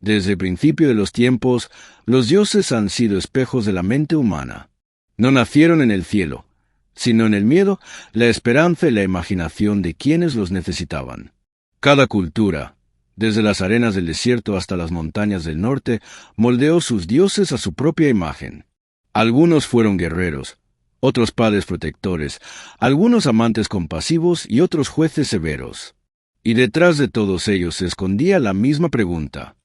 Desde el principio de los tiempos, los dioses han sido espejos de la mente humana. No nacieron en el cielo, sino en el miedo, la esperanza y la imaginación de quienes los necesitaban. Cada cultura, desde las arenas del desierto hasta las montañas del norte, moldeó sus dioses a su propia imagen. Algunos fueron guerreros, otros padres protectores, algunos amantes compasivos y otros jueces severos. Y detrás de todos ellos se escondía la misma pregunta: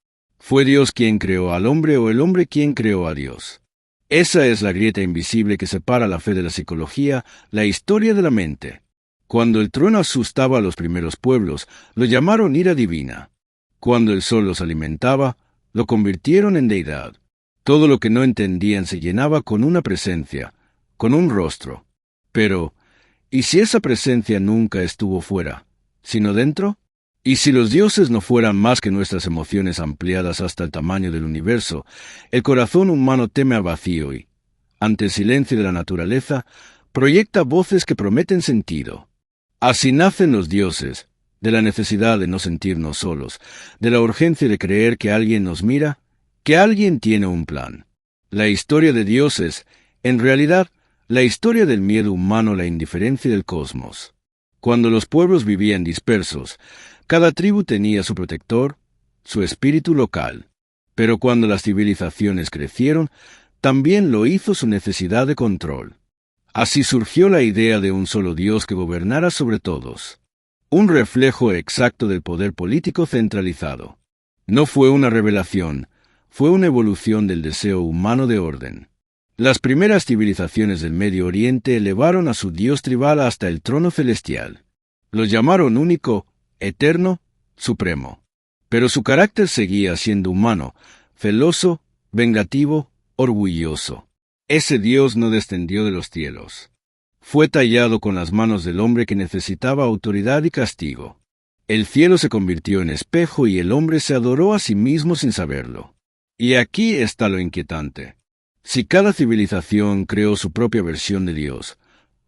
¿fue Dios quien creó al hombre o el hombre quien creó a Dios? Esa es la grieta invisible que separa la fe de la psicología, la historia de la mente. Cuando el trueno asustaba a los primeros pueblos, lo llamaron ira divina. Cuando el sol los alimentaba, lo convirtieron en deidad. Todo lo que no entendían se llenaba con una presencia, con un rostro. Pero, ¿y si esa presencia nunca estuvo fuera, sino dentro? ¿Y si los dioses no fueran más que nuestras emociones ampliadas hasta el tamaño del universo, el corazón humano teme al vacío y, ante el silencio de la naturaleza, proyecta voces que prometen sentido? Así nacen los dioses, de la necesidad de no sentirnos solos, de la urgencia de creer que alguien nos mira, que alguien tiene un plan. La historia de dioses, en realidad, la historia del miedo humano, la indiferencia del cosmos. Cuando los pueblos vivían dispersos, cada tribu tenía su protector, su espíritu local. Pero cuando las civilizaciones crecieron, también lo hizo su necesidad de control. Así surgió la idea de un solo Dios que gobernara sobre todos. Un reflejo exacto del poder político centralizado. No fue una revelación, fue una evolución del deseo humano de orden. Las primeras civilizaciones del Medio Oriente elevaron a su Dios tribal hasta el trono celestial. Lo llamaron único, eterno, supremo. Pero su carácter seguía siendo humano, celoso, vengativo, orgulloso. Ese Dios no descendió de los cielos. Fue tallado con las manos del hombre que necesitaba autoridad y castigo. El cielo se convirtió en espejo y el hombre se adoró a sí mismo sin saberlo. Y aquí está lo inquietante. Si cada civilización creó su propia versión de Dios,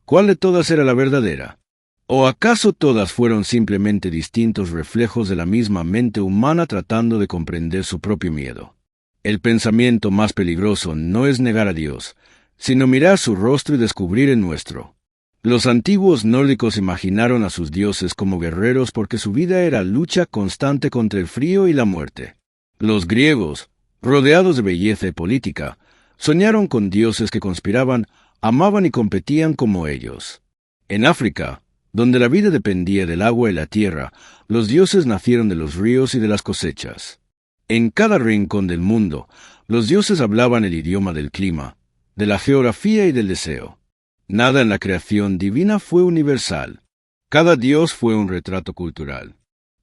¿cuál de todas era la verdadera? ¿O acaso todas fueron simplemente distintos reflejos de la misma mente humana tratando de comprender su propio miedo? El pensamiento más peligroso no es negar a Dios, sino mirar su rostro y descubrir el nuestro. Los antiguos nórdicos imaginaron a sus dioses como guerreros porque su vida era lucha constante contra el frío y la muerte. Los griegos, rodeados de belleza y política, soñaron con dioses que conspiraban, amaban y competían como ellos. En África, donde la vida dependía del agua y la tierra, los dioses nacieron de los ríos y de las cosechas. En cada rincón del mundo, los dioses hablaban el idioma del clima, de la geografía y del deseo. Nada en la creación divina fue universal. Cada dios fue un retrato cultural.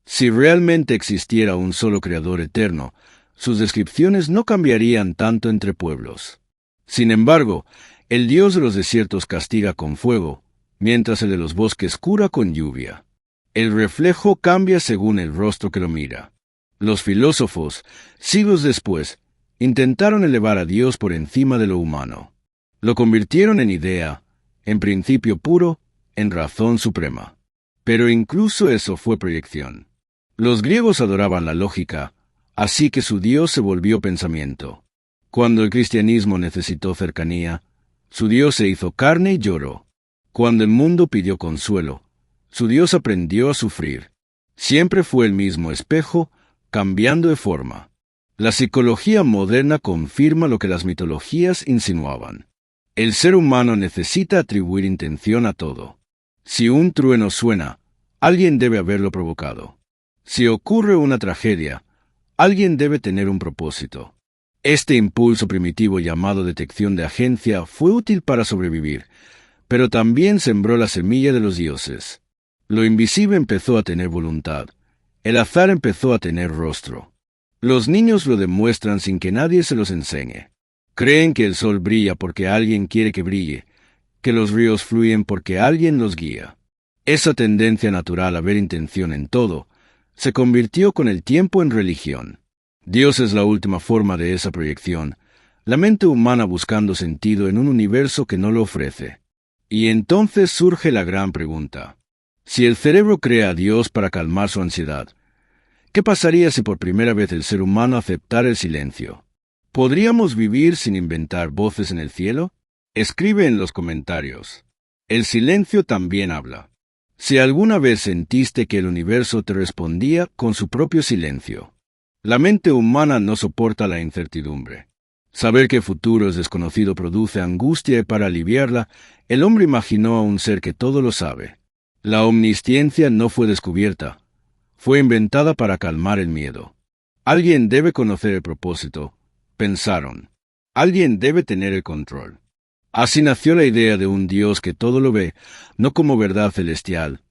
Si realmente existiera un solo creador eterno, sus descripciones no cambiarían tanto entre pueblos. Sin embargo, el dios de los desiertos castiga con fuego, mientras el de los bosques cura con lluvia. El reflejo cambia según el rostro que lo mira. Los filósofos, siglos después, intentaron elevar a Dios por encima de lo humano. Lo convirtieron en idea, en principio puro, en razón suprema. Pero incluso eso fue proyección. Los griegos adoraban la lógica, así que su Dios se volvió pensamiento. Cuando el cristianismo necesitó cercanía, su Dios se hizo carne y lloró. Cuando el mundo pidió consuelo, su Dios aprendió a sufrir. Siempre fue el mismo espejo, cambiando de forma. La psicología moderna confirma lo que las mitologías insinuaban. El ser humano necesita atribuir intención a todo. Si un trueno suena, alguien debe haberlo provocado. Si ocurre una tragedia, alguien debe tener un propósito. Este impulso primitivo llamado detección de agencia fue útil para sobrevivir, pero también sembró la semilla de los dioses. Lo invisible empezó a tener voluntad. El azar empezó a tener rostro. Los niños lo demuestran sin que nadie se los enseñe. Creen que el sol brilla porque alguien quiere que brille, que los ríos fluyen porque alguien los guía. Esa tendencia natural a ver intención en todo se convirtió con el tiempo en religión. Dios es la última forma de esa proyección, la mente humana buscando sentido en un universo que no lo ofrece. Y entonces surge la gran pregunta. Si el cerebro crea a Dios para calmar su ansiedad, ¿Qué pasaría si por primera vez el ser humano aceptara el silencio? ¿Podríamos vivir sin inventar voces en el cielo? Escribe en los comentarios. El silencio también habla. Si alguna vez sentiste que el universo te respondía con su propio silencio. La mente humana no soporta la incertidumbre. Saber que el futuro es desconocido produce angustia y para aliviarla, el hombre imaginó a un ser que todo lo sabe. La omnisciencia no fue descubierta. Fue inventada para calmar el miedo. Alguien debe conocer el propósito, pensaron. Alguien debe tener el control. Así nació la idea de un Dios que todo lo ve, no como verdad celestial,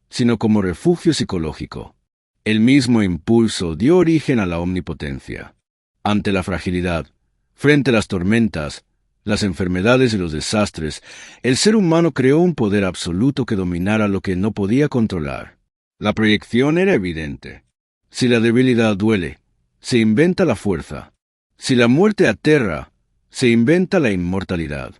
sino como refugio psicológico. El mismo impulso dio origen a la omnipotencia. Ante la fragilidad, frente a las tormentas, las enfermedades y los desastres, el ser humano creó un poder absoluto que dominara lo que no podía controlar. La proyección era evidente. Si la debilidad duele, se inventa la fuerza. Si la muerte aterra, se inventa la inmortalidad.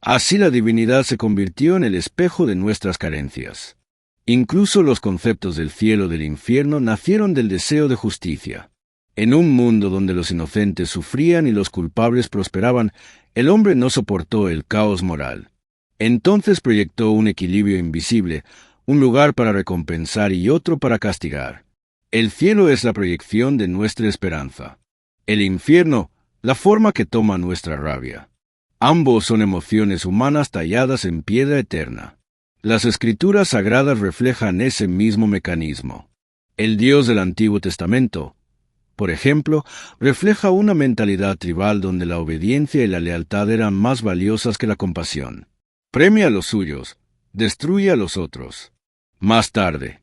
Así la divinidad se convirtió en el espejo de nuestras carencias. Incluso los conceptos del cielo y del infierno nacieron del deseo de justicia. En un mundo donde los inocentes sufrían y los culpables prosperaban, el hombre no soportó el caos moral. Entonces proyectó un equilibrio invisible, un lugar para recompensar y otro para castigar. El cielo es la proyección de nuestra esperanza. El infierno, la forma que toma nuestra rabia. Ambos son emociones humanas talladas en piedra eterna. Las escrituras sagradas reflejan ese mismo mecanismo. El Dios del Antiguo Testamento, por ejemplo, refleja una mentalidad tribal donde la obediencia y la lealtad eran más valiosas que la compasión. Premia a los suyos, destruye a los otros. Más tarde,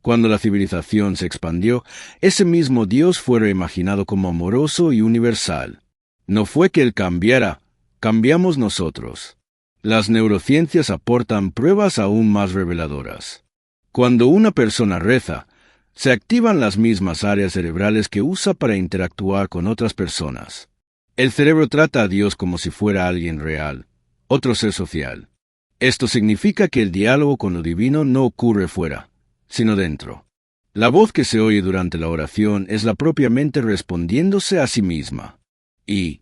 cuando la civilización se expandió, ese mismo Dios fue reimaginado como amoroso y universal. No fue que Él cambiara, cambiamos nosotros. Las neurociencias aportan pruebas aún más reveladoras. Cuando una persona reza, se activan las mismas áreas cerebrales que usa para interactuar con otras personas. El cerebro trata a Dios como si fuera alguien real, otro ser social. Esto significa que el diálogo con lo divino no ocurre fuera, sino dentro. La voz que se oye durante la oración es la propia mente respondiéndose a sí misma. Y,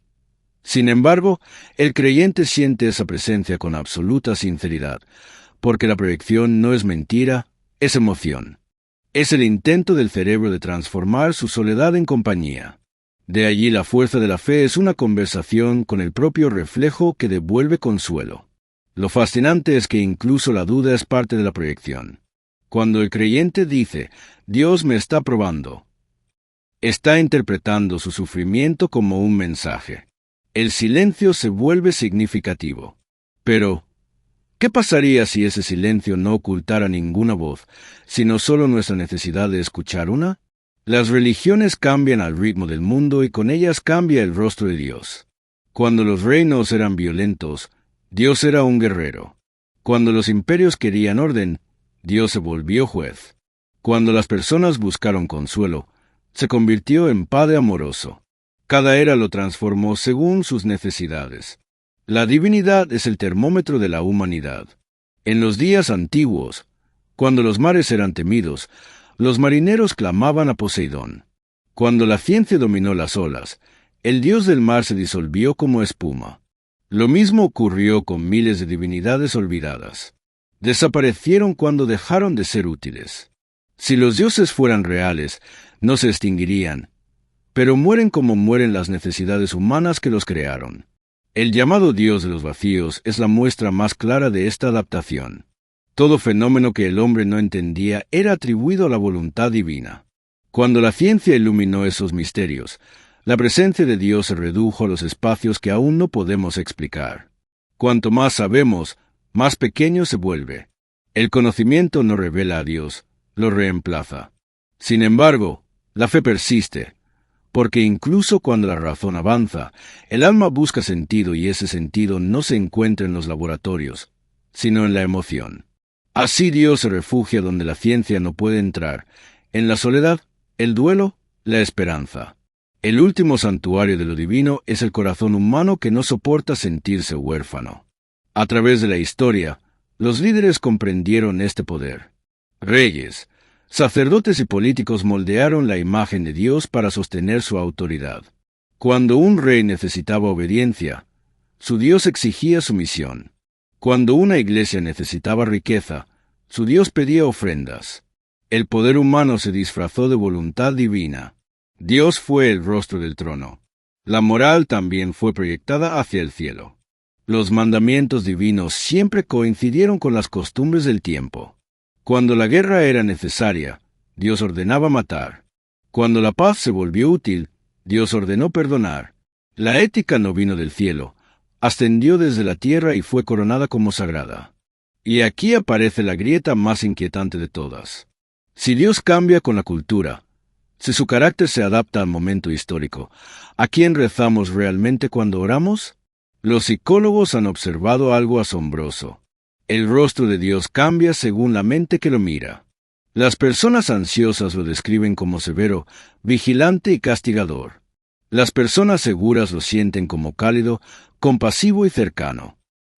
sin embargo, el creyente siente esa presencia con absoluta sinceridad, porque la proyección no es mentira, es emoción. Es el intento del cerebro de transformar su soledad en compañía. De allí la fuerza de la fe es una conversación con el propio reflejo que devuelve consuelo. Lo fascinante es que incluso la duda es parte de la proyección. Cuando el creyente dice, Dios me está probando, está interpretando su sufrimiento como un mensaje. El silencio se vuelve significativo. Pero, ¿qué pasaría si ese silencio no ocultara ninguna voz, sino solo nuestra necesidad de escuchar una? Las religiones cambian al ritmo del mundo y con ellas cambia el rostro de Dios. Cuando los reinos eran violentos, Dios era un guerrero. Cuando los imperios querían orden, Dios se volvió juez. Cuando las personas buscaron consuelo, se convirtió en Padre amoroso. Cada era lo transformó según sus necesidades. La divinidad es el termómetro de la humanidad. En los días antiguos, cuando los mares eran temidos, los marineros clamaban a Poseidón. Cuando la ciencia dominó las olas, el dios del mar se disolvió como espuma. Lo mismo ocurrió con miles de divinidades olvidadas. Desaparecieron cuando dejaron de ser útiles. Si los dioses fueran reales, no se extinguirían, pero mueren como mueren las necesidades humanas que los crearon. El llamado Dios de los vacíos es la muestra más clara de esta adaptación. Todo fenómeno que el hombre no entendía era atribuido a la voluntad divina. Cuando la ciencia iluminó esos misterios, la presencia de Dios se redujo a los espacios que aún no podemos explicar. Cuanto más sabemos, más pequeño se vuelve. El conocimiento no revela a Dios, lo reemplaza. Sin embargo, la fe persiste, porque incluso cuando la razón avanza, el alma busca sentido y ese sentido no se encuentra en los laboratorios, sino en la emoción. Así Dios se refugia donde la ciencia no puede entrar, en la soledad, el duelo, la esperanza. El último santuario de lo divino es el corazón humano que no soporta sentirse huérfano. A través de la historia, los líderes comprendieron este poder. Reyes, Sacerdotes y políticos moldearon la imagen de Dios para sostener su autoridad. Cuando un rey necesitaba obediencia, su Dios exigía sumisión. Cuando una iglesia necesitaba riqueza, su Dios pedía ofrendas. El poder humano se disfrazó de voluntad divina. Dios fue el rostro del trono. La moral también fue proyectada hacia el cielo. Los mandamientos divinos siempre coincidieron con las costumbres del tiempo. Cuando la guerra era necesaria, Dios ordenaba matar. Cuando la paz se volvió útil, Dios ordenó perdonar. La ética no vino del cielo, ascendió desde la tierra y fue coronada como sagrada. Y aquí aparece la grieta más inquietante de todas. Si Dios cambia con la cultura, si su carácter se adapta al momento histórico, ¿a quién rezamos realmente cuando oramos? Los psicólogos han observado algo asombroso. El rostro de Dios cambia según la mente que lo mira. Las personas ansiosas lo describen como severo, vigilante y castigador. Las personas seguras lo sienten como cálido, compasivo y cercano.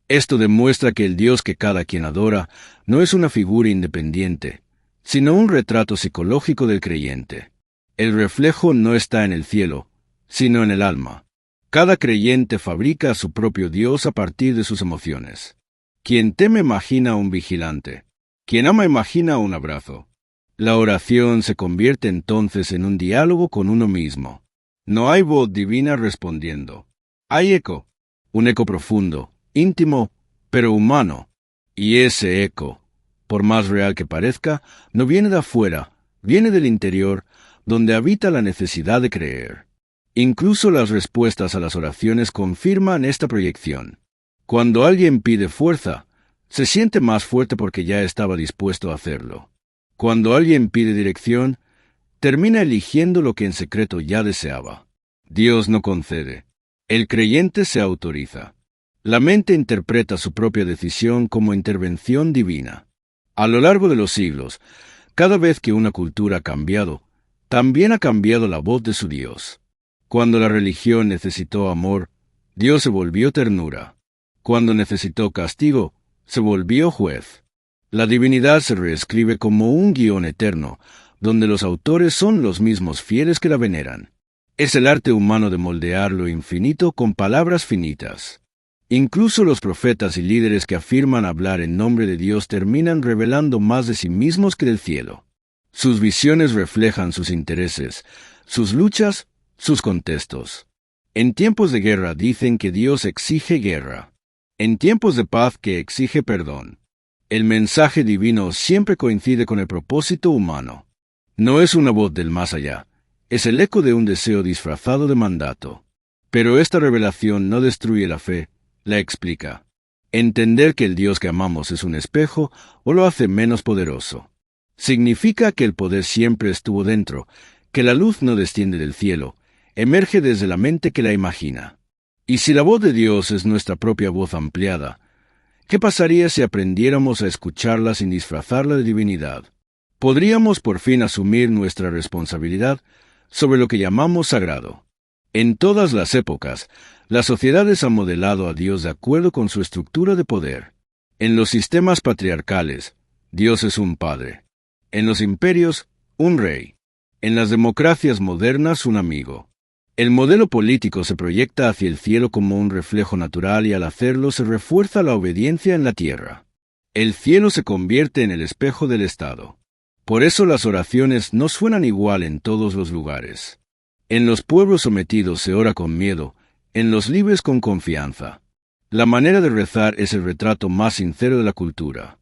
Esto demuestra que el Dios que cada quien adora no es una figura independiente, sino un retrato psicológico del creyente. El reflejo no está en el cielo, sino en el alma. Cada creyente fabrica a su propio Dios a partir de sus emociones. Quien teme imagina a un vigilante. Quien ama imagina un abrazo. La oración se convierte entonces en un diálogo con uno mismo. No hay voz divina respondiendo. Hay eco. Un eco profundo, íntimo, pero humano. Y ese eco, por más real que parezca, no viene de afuera, viene del interior, donde habita la necesidad de creer. Incluso las respuestas a las oraciones confirman esta proyección. Cuando alguien pide fuerza, se siente más fuerte porque ya estaba dispuesto a hacerlo. Cuando alguien pide dirección, termina eligiendo lo que en secreto ya deseaba. Dios no concede. El creyente se autoriza. La mente interpreta su propia decisión como intervención divina. A lo largo de los siglos, cada vez que una cultura ha cambiado, también ha cambiado la voz de su Dios. Cuando la religión necesitó amor, Dios se volvió ternura. Cuando necesitó castigo, se volvió juez. La divinidad se reescribe como un guión eterno, donde los autores son los mismos fieles que la veneran. Es el arte humano de moldear lo infinito con palabras finitas. Incluso los profetas y líderes que afirman hablar en nombre de Dios terminan revelando más de sí mismos que del cielo. Sus visiones reflejan sus intereses, sus luchas, sus contextos. En tiempos de guerra dicen que Dios exige guerra. En tiempos de paz que exige perdón. El mensaje divino siempre coincide con el propósito humano. No es una voz del más allá, es el eco de un deseo disfrazado de mandato. Pero esta revelación no destruye la fe, la explica. Entender que el Dios que amamos es un espejo o lo hace menos poderoso. Significa que el poder siempre estuvo dentro, que la luz no desciende del cielo, emerge desde la mente que la imagina. Y si la voz de Dios es nuestra propia voz ampliada, ¿qué pasaría si aprendiéramos a escucharla sin disfrazarla de divinidad? Podríamos por fin asumir nuestra responsabilidad sobre lo que llamamos sagrado. En todas las épocas, las sociedades han modelado a Dios de acuerdo con su estructura de poder. En los sistemas patriarcales, Dios es un padre. En los imperios, un rey. En las democracias modernas, un amigo. El modelo político se proyecta hacia el cielo como un reflejo natural y al hacerlo se refuerza la obediencia en la tierra. El cielo se convierte en el espejo del Estado. Por eso las oraciones no suenan igual en todos los lugares. En los pueblos sometidos se ora con miedo, en los libres con confianza. La manera de rezar es el retrato más sincero de la cultura.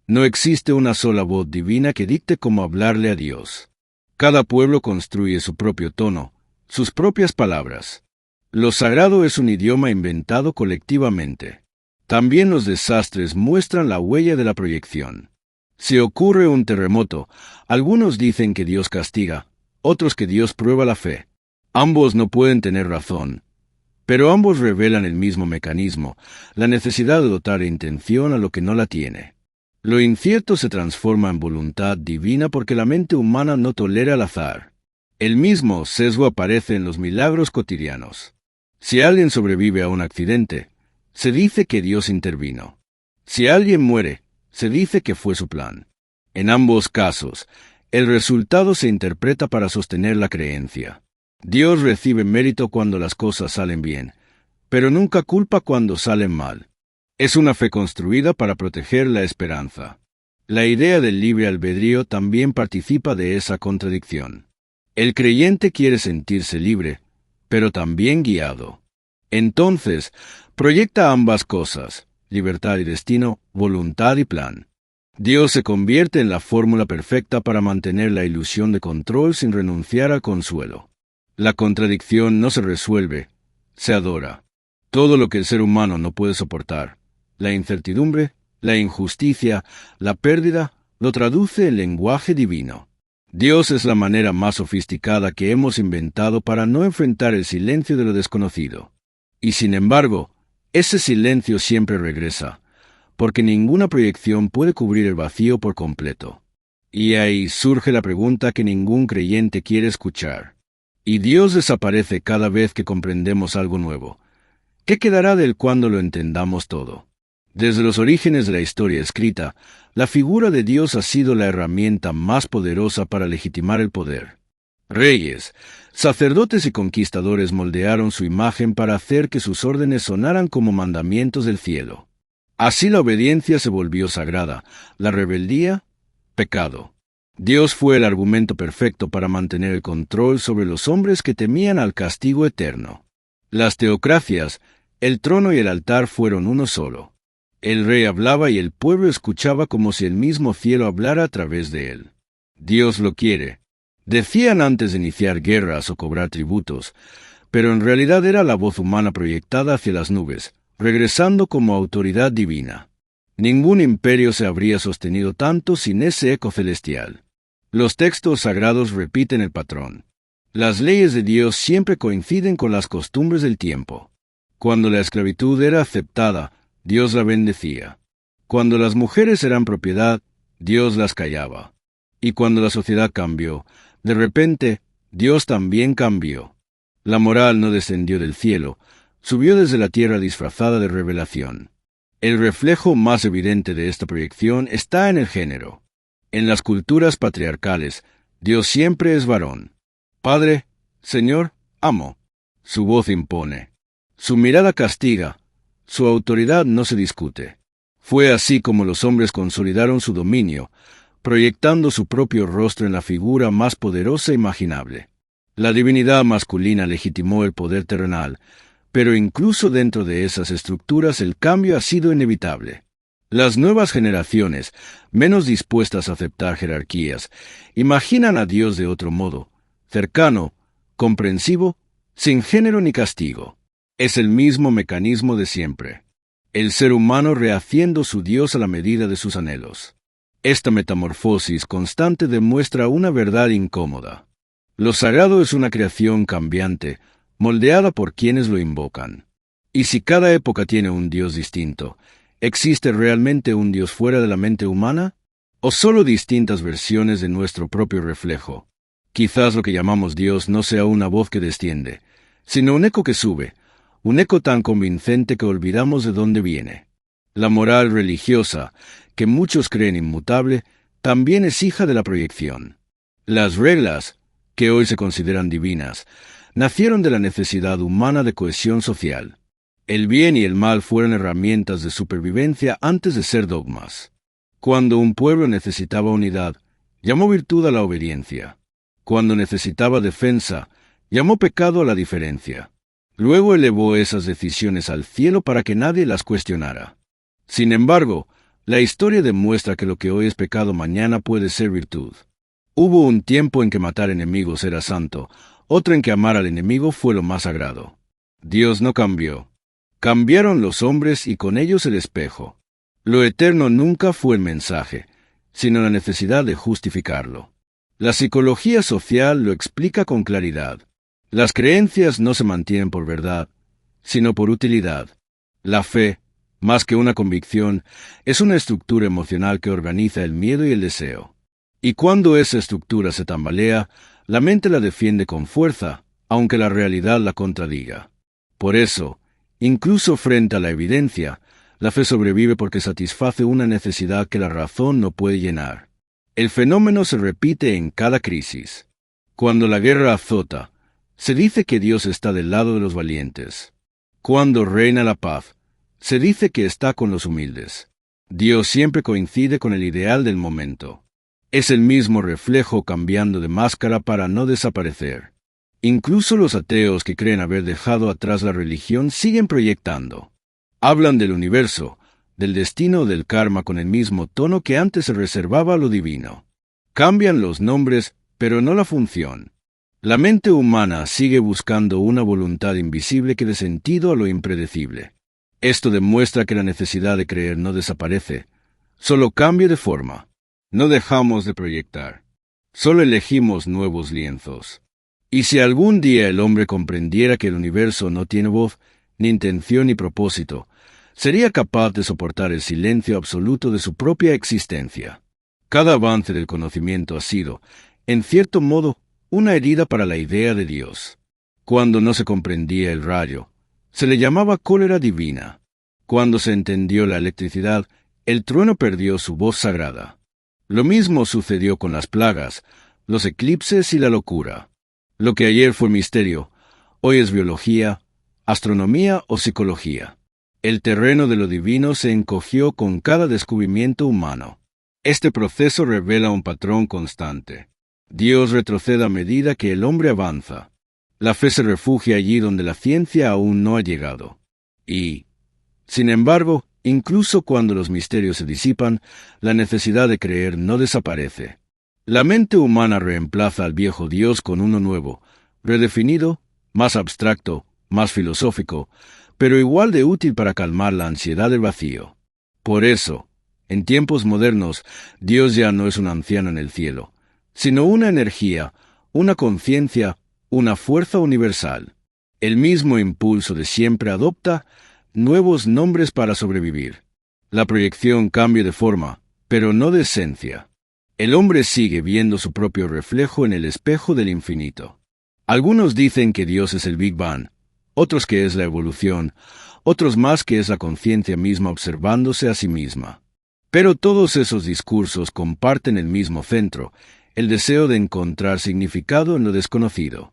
No existe una sola voz divina que dicte cómo hablarle a Dios. Cada pueblo construye su propio tono, sus propias palabras. Lo sagrado es un idioma inventado colectivamente. También los desastres muestran la huella de la proyección. Si ocurre un terremoto, algunos dicen que Dios castiga, otros que Dios prueba la fe. Ambos no pueden tener razón, pero ambos revelan el mismo mecanismo, la necesidad de dotar de intención a lo que no la tiene. Lo incierto se transforma en voluntad divina porque la mente humana no tolera el azar. El mismo sesgo aparece en los milagros cotidianos. Si alguien sobrevive a un accidente, se dice que Dios intervino. Si alguien muere, se dice que fue su plan. En ambos casos, El resultado se interpreta para sostener la creencia. Dios recibe mérito cuando las cosas salen bien, pero nunca culpa cuando salen mal. Es una fe construida para proteger la esperanza. La idea del libre albedrío también participa de esa contradicción. El creyente quiere sentirse libre, pero también guiado. Entonces, proyecta ambas cosas, libertad y destino, voluntad y plan. Dios se convierte en la fórmula perfecta para mantener la ilusión de control sin renunciar al consuelo. La contradicción no se resuelve, se adora. Todo lo que el ser humano no puede soportar, la incertidumbre, la injusticia, la pérdida, lo traduce en lenguaje divino. Dios es la manera más sofisticada que hemos inventado para no enfrentar el silencio de lo desconocido. Y sin embargo, ese silencio siempre regresa, porque ninguna proyección puede cubrir el vacío por completo. Y ahí surge la pregunta que ningún creyente quiere escuchar. Y Dios desaparece cada vez que comprendemos algo nuevo. ¿Qué quedará de él cuando lo entendamos todo? Desde los orígenes de la historia escrita, la figura de Dios ha sido la herramienta más poderosa para legitimar el poder. Reyes, sacerdotes y conquistadores moldearon su imagen para hacer que sus órdenes sonaran como mandamientos del cielo. Así la obediencia se volvió sagrada, la rebeldía, pecado. Dios fue el argumento perfecto para mantener el control sobre los hombres que temían al castigo eterno. Las teocracias, el trono y el altar fueron uno solo. El rey hablaba y el pueblo escuchaba como si el mismo cielo hablara a través de él. Dios lo quiere. Decían antes de iniciar guerras o cobrar tributos, pero en realidad era la voz humana proyectada hacia las nubes, regresando como autoridad divina. Ningún imperio se habría sostenido tanto sin ese eco celestial. Los textos sagrados repiten el patrón. Las leyes de Dios siempre coinciden con las costumbres del tiempo. Cuando la esclavitud era aceptada, Dios la bendecía. Cuando las mujeres eran propiedad, Dios las callaba. Y cuando la sociedad cambió, de repente, Dios también cambió. La moral no descendió del cielo, subió desde la tierra disfrazada de revelación. El reflejo más evidente de esta proyección está en el género. En las culturas patriarcales, Dios siempre es varón. Padre, Señor, amo. Su voz impone. Su mirada castiga. Su autoridad no se discute. Fue así como los hombres consolidaron su dominio, proyectando su propio rostro en la figura más poderosa imaginable. La divinidad masculina legitimó el poder terrenal, pero incluso dentro de esas estructuras el cambio ha sido inevitable. Las nuevas generaciones, menos dispuestas a aceptar jerarquías, imaginan a Dios de otro modo, cercano, comprensivo, sin género ni castigo. Es el mismo mecanismo de siempre. El ser humano rehaciendo su Dios a la medida de sus anhelos. Esta metamorfosis constante demuestra una verdad incómoda. Lo sagrado es una creación cambiante, moldeada por quienes lo invocan. Y si cada época tiene un Dios distinto, ¿existe realmente un Dios fuera de la mente humana? ¿O solo distintas versiones de nuestro propio reflejo? Quizás lo que llamamos Dios no sea una voz que desciende, sino un eco que sube, un eco tan convincente que olvidamos de dónde viene. La moral religiosa, que muchos creen inmutable, también es hija de la proyección. Las reglas, que hoy se consideran divinas, nacieron de la necesidad humana de cohesión social. El bien y el mal fueron herramientas de supervivencia antes de ser dogmas. Cuando un pueblo necesitaba unidad, llamó virtud a la obediencia. Cuando necesitaba defensa, llamó pecado a la diferencia. Luego elevó esas decisiones al cielo para que nadie las cuestionara. Sin embargo, la historia demuestra que lo que hoy es pecado mañana puede ser virtud. Hubo un tiempo en que matar enemigos era santo, otro en que amar al enemigo fue lo más sagrado. Dios no cambió. Cambiaron los hombres y con ellos el espejo. Lo eterno nunca fue el mensaje, sino la necesidad de justificarlo. La psicología social lo explica con claridad. Las creencias no se mantienen por verdad, sino por utilidad. La fe, más que una convicción, es una estructura emocional que organiza el miedo y el deseo. Y cuando esa estructura se tambalea, la mente la defiende con fuerza, aunque la realidad la contradiga. Por eso, incluso frente a la evidencia, la fe sobrevive porque satisface una necesidad que la razón no puede llenar. El fenómeno se repite en cada crisis. Cuando la guerra azota, se dice que Dios está del lado de los valientes. Cuando reina la paz, se dice que está con los humildes. Dios siempre coincide con el ideal del momento. Es el mismo reflejo cambiando de máscara para no desaparecer. Incluso los ateos que creen haber dejado atrás la religión siguen proyectando. Hablan del universo, del destino o del karma con el mismo tono que antes se reservaba a lo divino. Cambian los nombres, pero no la función. La mente humana sigue buscando una voluntad invisible que dé sentido a lo impredecible. Esto demuestra que la necesidad de creer no desaparece, solo cambia de forma. No dejamos de proyectar, solo elegimos nuevos lienzos. Y si algún día el hombre comprendiera que el universo no tiene voz, ni intención ni propósito, sería capaz de soportar el silencio absoluto de su propia existencia. Cada avance del conocimiento ha sido, en cierto modo, una herida para la idea de Dios. Cuando no se comprendía el rayo, se le llamaba cólera divina. Cuando se entendió la electricidad, el trueno perdió su voz sagrada. Lo mismo sucedió con las plagas, los eclipses y la locura. Lo que ayer fue misterio, hoy es biología, astronomía o psicología. El terreno de lo divino se encogió con cada descubrimiento humano. Este proceso revela un patrón constante. Dios retrocede a medida que el hombre avanza. La fe se refugia allí donde la ciencia aún no ha llegado. Y, sin embargo, incluso cuando los misterios se disipan, la necesidad de creer no desaparece. La mente humana reemplaza al viejo Dios con uno nuevo, redefinido, más abstracto, más filosófico, pero igual de útil para calmar la ansiedad del vacío. Por eso, en tiempos modernos, Dios ya no es un anciano en el cielo, sino una energía, una conciencia, una fuerza universal. El mismo impulso de siempre adopta nuevos nombres para sobrevivir. La proyección cambia de forma, pero no de esencia. El hombre sigue viendo su propio reflejo en el espejo del infinito. Algunos dicen que Dios es el Big Bang, otros que es la evolución, otros más que es la conciencia misma observándose a sí misma. Pero todos esos discursos comparten el mismo centro, el deseo de encontrar significado en lo desconocido.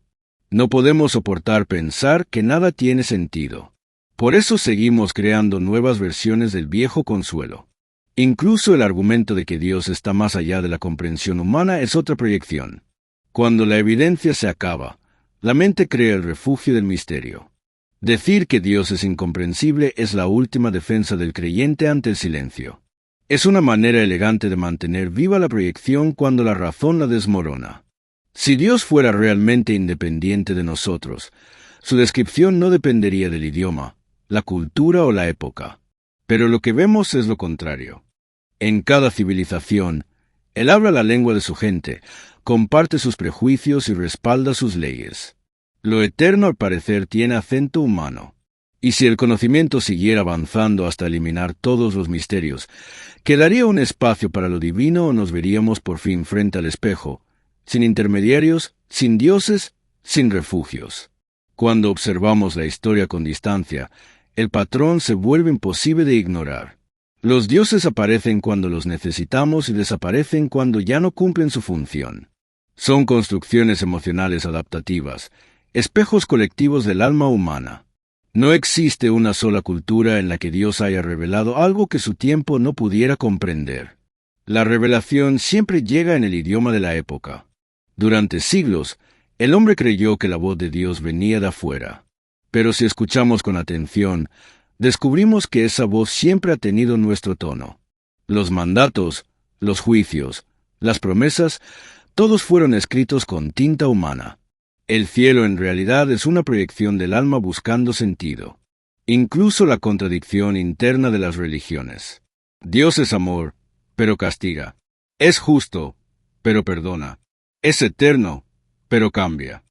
No podemos soportar pensar que nada tiene sentido. Por eso seguimos creando nuevas versiones del viejo consuelo. Incluso el argumento de que Dios está más allá de la comprensión humana es otra proyección. Cuando la evidencia se acaba, la mente crea el refugio del misterio. Decir que Dios es incomprensible es la última defensa del creyente ante el silencio. Es una manera elegante de mantener viva la proyección cuando la razón la desmorona. Si Dios fuera realmente independiente de nosotros, su descripción no dependería del idioma, la cultura o la época. Pero lo que vemos es lo contrario. En cada civilización, Él habla la lengua de su gente, comparte sus prejuicios y respalda sus leyes. Lo eterno al parecer tiene acento humano. Y si el conocimiento siguiera avanzando hasta eliminar todos los misterios, ¿quedaría un espacio para lo divino o nos veríamos por fin frente al espejo, sin intermediarios, sin dioses, sin refugios? Cuando observamos la historia con distancia, el patrón se vuelve imposible de ignorar. Los dioses aparecen cuando los necesitamos y desaparecen cuando ya no cumplen su función. Son construcciones emocionales adaptativas, espejos colectivos del alma humana. No existe una sola cultura en la que Dios haya revelado algo que su tiempo no pudiera comprender. La revelación siempre llega en el idioma de la época. Durante siglos, el hombre creyó que la voz de Dios venía de afuera. Pero si escuchamos con atención, descubrimos que esa voz siempre ha tenido nuestro tono. Los mandatos, los juicios, las promesas, todos fueron escritos con tinta humana. El cielo en realidad es una proyección del alma buscando sentido. Incluso la contradicción interna de las religiones. Dios es amor, pero castiga. Es justo, pero perdona. Es eterno, pero cambia.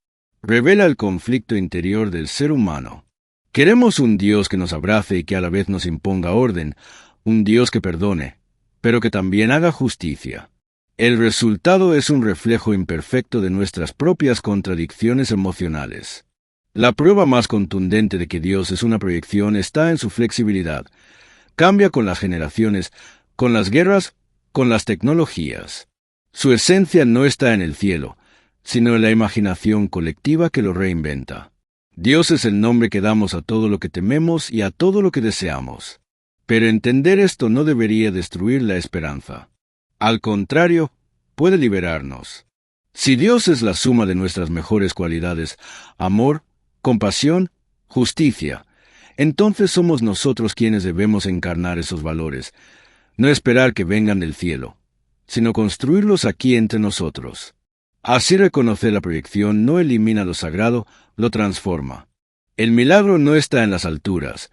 Revela el conflicto interior del ser humano. Queremos un Dios que nos abrace y que a la vez nos imponga orden, un Dios que perdone, pero que también haga justicia. El resultado es un reflejo imperfecto de nuestras propias contradicciones emocionales. La prueba más contundente de que Dios es una proyección está en su flexibilidad. Cambia con las generaciones, con las guerras, con las tecnologías. Su esencia no está en el cielo, sino en la imaginación colectiva que lo reinventa. Dios es el nombre que damos a todo lo que tememos y a todo lo que deseamos. Pero entender esto no debería destruir la esperanza. Al contrario, puede liberarnos. Si Dios es la suma de nuestras mejores cualidades, amor, compasión, justicia, entonces somos nosotros quienes debemos encarnar esos valores, no esperar que vengan del cielo, sino construirlos aquí entre nosotros. Así reconocer la proyección no elimina lo sagrado, lo transforma. El milagro no está en las alturas,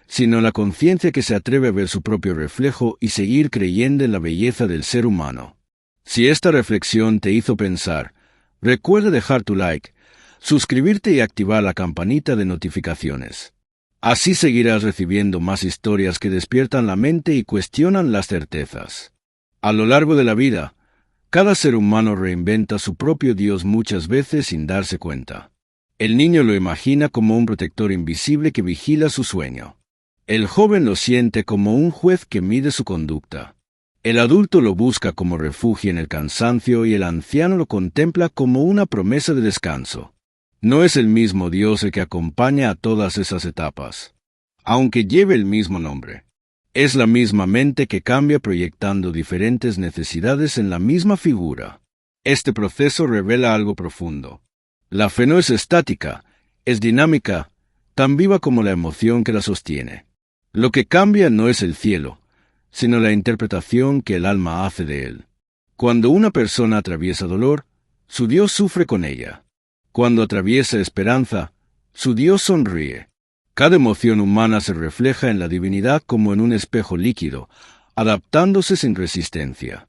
sino en la conciencia que se atreve a ver su propio reflejo y seguir creyendo en la belleza del ser humano. Si esta reflexión te hizo pensar, recuerda dejar tu like, suscribirte y activar la campanita de notificaciones. Así seguirás recibiendo más historias que despiertan la mente y cuestionan las certezas. A lo largo de la vida, cada ser humano reinventa su propio Dios muchas veces sin darse cuenta. El niño lo imagina como un protector invisible que vigila su sueño. El joven lo siente como un juez que mide su conducta. El adulto lo busca como refugio en el cansancio y el anciano lo contempla como una promesa de descanso. No es el mismo Dios el que acompaña a todas esas etapas, aunque lleve el mismo nombre. Es la misma mente que cambia proyectando diferentes necesidades en la misma figura. Este proceso revela algo profundo. La fe no es estática, es dinámica, tan viva como la emoción que la sostiene. Lo que cambia no es el cielo, sino la interpretación que el alma hace de él. Cuando una persona atraviesa dolor, su Dios sufre con ella. Cuando atraviesa esperanza, su Dios sonríe. Cada emoción humana se refleja en la divinidad como en un espejo líquido, adaptándose sin resistencia.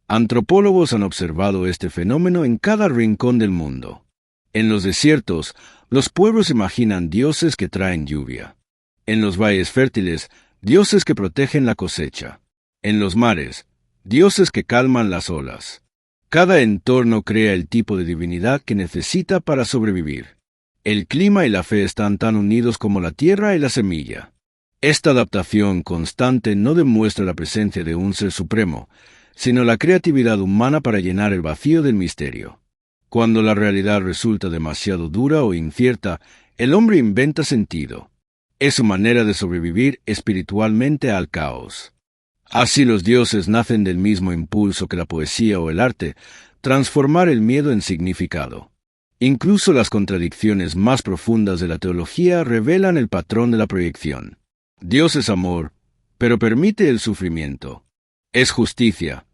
Antropólogos han observado este fenómeno en cada rincón del mundo. En los desiertos, los pueblos imaginan dioses que traen lluvia. En los valles fértiles, dioses que protegen la cosecha. En los mares, dioses que calman las olas. Cada entorno crea el tipo de divinidad que necesita para sobrevivir. El clima y la fe están tan unidos como la tierra y la semilla. Esta adaptación constante no demuestra la presencia de un ser supremo, sino la creatividad humana para llenar el vacío del misterio. Cuando la realidad resulta demasiado dura o incierta, el hombre inventa sentido. Es su manera de sobrevivir espiritualmente al caos. Así los dioses nacen del mismo impulso que la poesía o el arte, transformar el miedo en significado. Incluso las contradicciones más profundas de la teología revelan el patrón de la proyección. Dios es amor, pero permite el sufrimiento. Es justicia,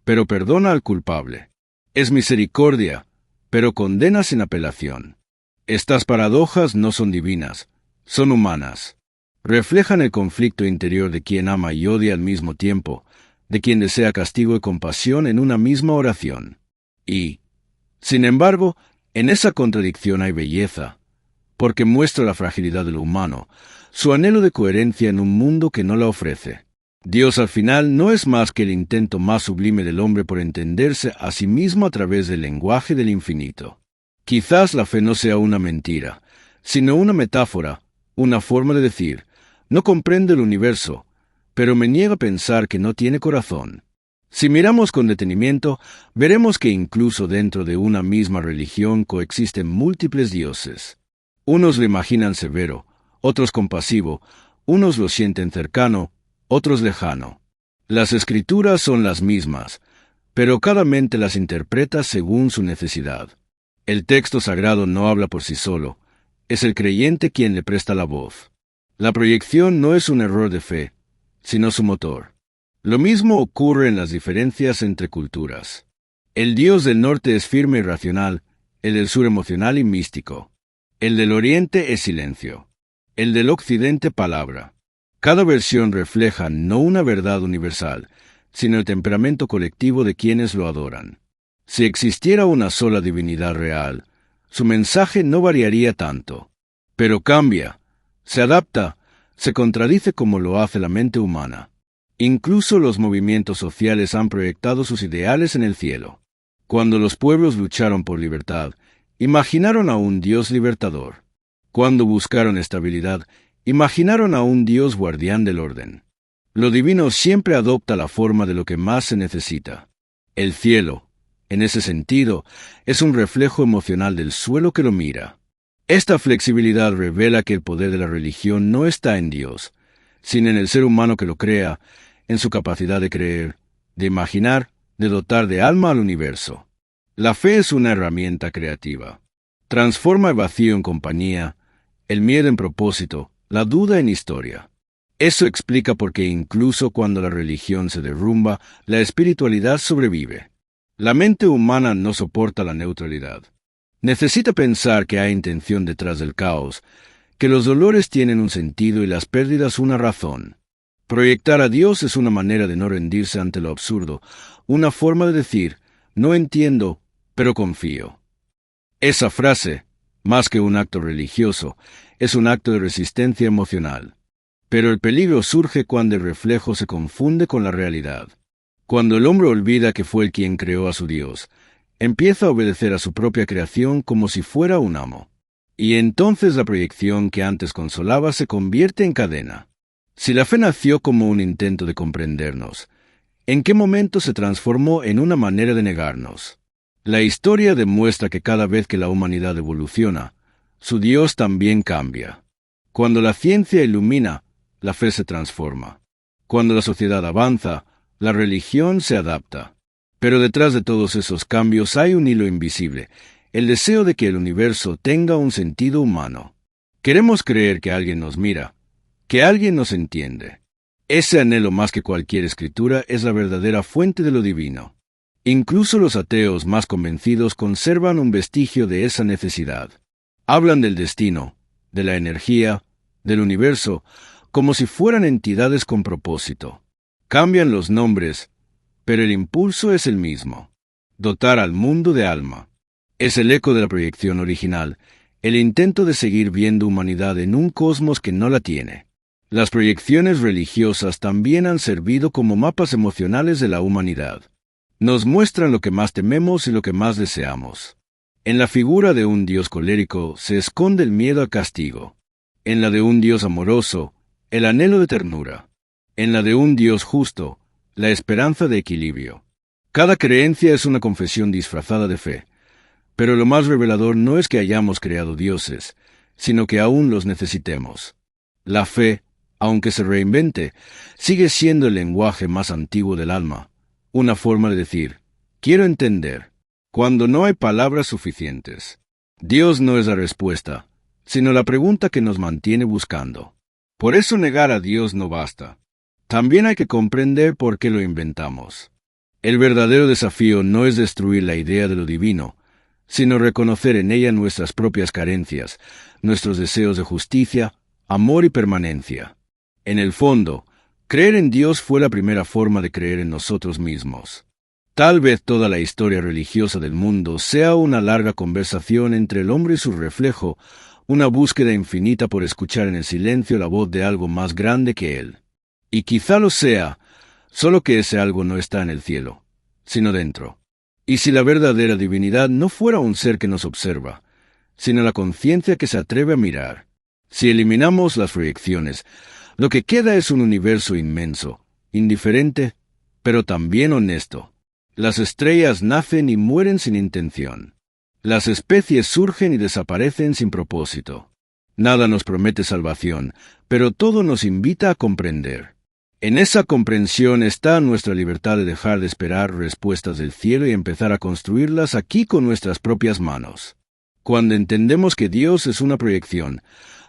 pero perdona al culpable. Es misericordia, pero condena sin apelación. Estas paradojas no son divinas, son humanas. Reflejan el conflicto interior de quien ama y odia al mismo tiempo, de quien desea castigo y compasión en una misma oración. Y, sin embargo, en esa contradicción hay belleza, porque muestra la fragilidad de lo humano, su anhelo de coherencia en un mundo que no la ofrece. Dios al final no es más que el intento más sublime del hombre por entenderse a sí mismo a través del lenguaje del infinito. Quizás la fe no sea una mentira, sino una metáfora, una forma de decir, no comprendo el universo, pero me niego a pensar que no tiene corazón. Si miramos con detenimiento, veremos que incluso dentro de una misma religión coexisten múltiples dioses. Unos lo imaginan severo, otros compasivo, unos lo sienten cercano, otros lejano. Las escrituras son las mismas, pero cada mente las interpreta según su necesidad. El texto sagrado no habla por sí solo, es el creyente quien le presta la voz. La proyección no es un error de fe, sino su motor. Lo mismo ocurre en las diferencias entre culturas. El Dios del norte es firme y racional, el del sur emocional y místico. El del oriente es silencio. El del occidente palabra. Cada versión refleja no una verdad universal, sino el temperamento colectivo de quienes lo adoran. Si existiera una sola divinidad real, su mensaje no variaría tanto. Pero cambia, se adapta, se contradice como lo hace la mente humana. Incluso los movimientos sociales han proyectado sus ideales en el cielo. Cuando los pueblos lucharon por libertad, imaginaron a un Dios libertador. Cuando buscaron estabilidad, imaginaron a un Dios guardián del orden. Lo divino siempre adopta la forma de lo que más se necesita. El cielo, En ese sentido, es un reflejo emocional del suelo que lo mira. Esta flexibilidad revela que el poder de la religión no está en Dios, sino en el ser humano que lo crea, en su capacidad de creer, de imaginar, de dotar de alma al universo. La fe es una herramienta creativa. Transforma el vacío en compañía, el miedo en propósito, la duda en historia. Eso explica por qué incluso cuando la religión se derrumba, la espiritualidad sobrevive. La mente humana no soporta la neutralidad. Necesita pensar que hay intención detrás del caos, que los dolores tienen un sentido y las pérdidas una razón. Proyectar a Dios es una manera de no rendirse ante lo absurdo, una forma de decir, no entiendo, pero confío. Esa frase, más que un acto religioso, es un acto de resistencia emocional. Pero el peligro surge cuando el reflejo se confunde con la realidad. Cuando el hombre olvida que fue él quien creó a su Dios, empieza a obedecer a su propia creación como si fuera un amo. Y entonces la proyección que antes consolaba se convierte en cadena. Si la fe nació como un intento de comprendernos, ¿en qué momento se transformó en una manera de negarnos? La historia demuestra que cada vez que la humanidad evoluciona, su Dios también cambia. Cuando la ciencia ilumina, la fe se transforma. Cuando la sociedad avanza, la religión se adapta. Pero detrás de todos esos cambios hay un hilo invisible, el deseo de que el universo tenga un sentido humano. Queremos creer que alguien nos mira, que alguien nos entiende. Ese anhelo más que cualquier escritura es la verdadera fuente de lo divino. Incluso los ateos más convencidos conservan un vestigio de esa necesidad. Hablan del destino, de la energía, del universo, como si fueran entidades con propósito. Cambian los nombres, pero el impulso es el mismo: dotar al mundo de alma. Es el eco de la proyección original, el intento de seguir viendo humanidad en un cosmos que no la tiene. Las proyecciones religiosas también han servido como mapas emocionales de la humanidad. Nos muestran lo que más tememos y lo que más deseamos. En la figura de un Dios colérico se esconde el miedo al castigo. En la de un Dios amoroso, el anhelo de ternura. En la de un Dios justo, la esperanza de equilibrio. Cada creencia es una confesión disfrazada de fe. Pero lo más revelador no es que hayamos creado dioses, sino que aún los necesitemos. La fe, aunque se reinvente, sigue siendo el lenguaje más antiguo del alma, una forma de decir, quiero entender, cuando no hay palabras suficientes. Dios no es la respuesta, sino la pregunta que nos mantiene buscando. Por eso negar a Dios no basta. También hay que comprender por qué lo inventamos. El verdadero desafío no es destruir la idea de lo divino, sino reconocer en ella nuestras propias carencias, nuestros deseos de justicia, amor y permanencia. En el fondo, creer en Dios fue la primera forma de creer en nosotros mismos. Tal vez toda la historia religiosa del mundo sea una larga conversación entre el hombre y su reflejo, una búsqueda infinita por escuchar en el silencio la voz de algo más grande que él. Y quizá lo sea, solo que ese algo no está en el cielo, sino dentro. Y si la verdadera divinidad no fuera un ser que nos observa, sino la conciencia que se atreve a mirar, si eliminamos las proyecciones, lo que queda es un universo inmenso, indiferente, pero también honesto. Las estrellas nacen y mueren sin intención. Las especies surgen y desaparecen sin propósito. Nada nos promete salvación, pero todo nos invita a comprender. En esa comprensión está nuestra libertad de dejar de esperar respuestas del cielo y empezar a construirlas aquí con nuestras propias manos. Cuando entendemos que Dios es una proyección,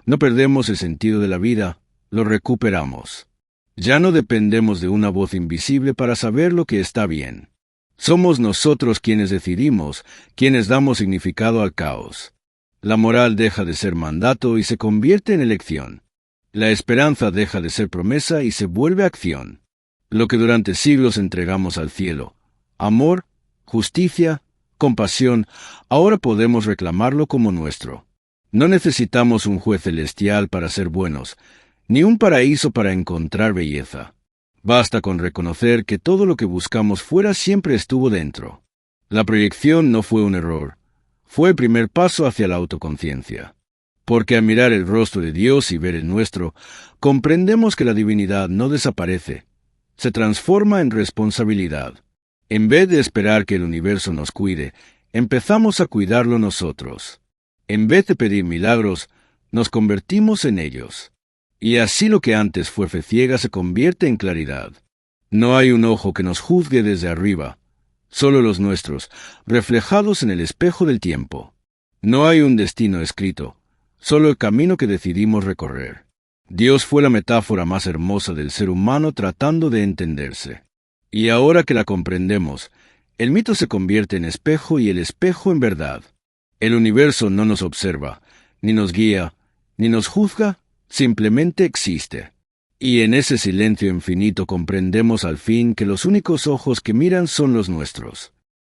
no perdemos el sentido de la vida, lo recuperamos. Ya no dependemos de una voz invisible para saber lo que está bien. Somos nosotros quienes decidimos, quienes damos significado al caos. La moral deja de ser mandato y se convierte en elección. La esperanza deja de ser promesa y se vuelve acción. Lo que durante siglos entregamos al cielo, amor, justicia, compasión, ahora podemos reclamarlo como nuestro. No necesitamos un juez celestial para ser buenos, ni un paraíso para encontrar belleza. Basta con reconocer que todo lo que buscamos fuera siempre estuvo dentro. La proyección no fue un error, fue el primer paso hacia la autoconciencia. Porque al mirar el rostro de Dios y ver el nuestro, comprendemos que la divinidad no desaparece, se transforma en responsabilidad. En vez de esperar que el universo nos cuide, empezamos a cuidarlo nosotros. En vez de pedir milagros, nos convertimos en ellos. Y así lo que antes fue fe ciega se convierte en claridad. No hay un ojo que nos juzgue desde arriba, solo los nuestros, reflejados en el espejo del tiempo. No hay un destino escrito, solo el camino que decidimos recorrer. Dios fue la metáfora más hermosa del ser humano tratando de entenderse. Y ahora que la comprendemos, el mito se convierte en espejo y el espejo en verdad. El universo no nos observa, ni nos guía, ni nos juzga, simplemente existe. Y en ese silencio infinito comprendemos al fin que los únicos ojos que miran son los nuestros.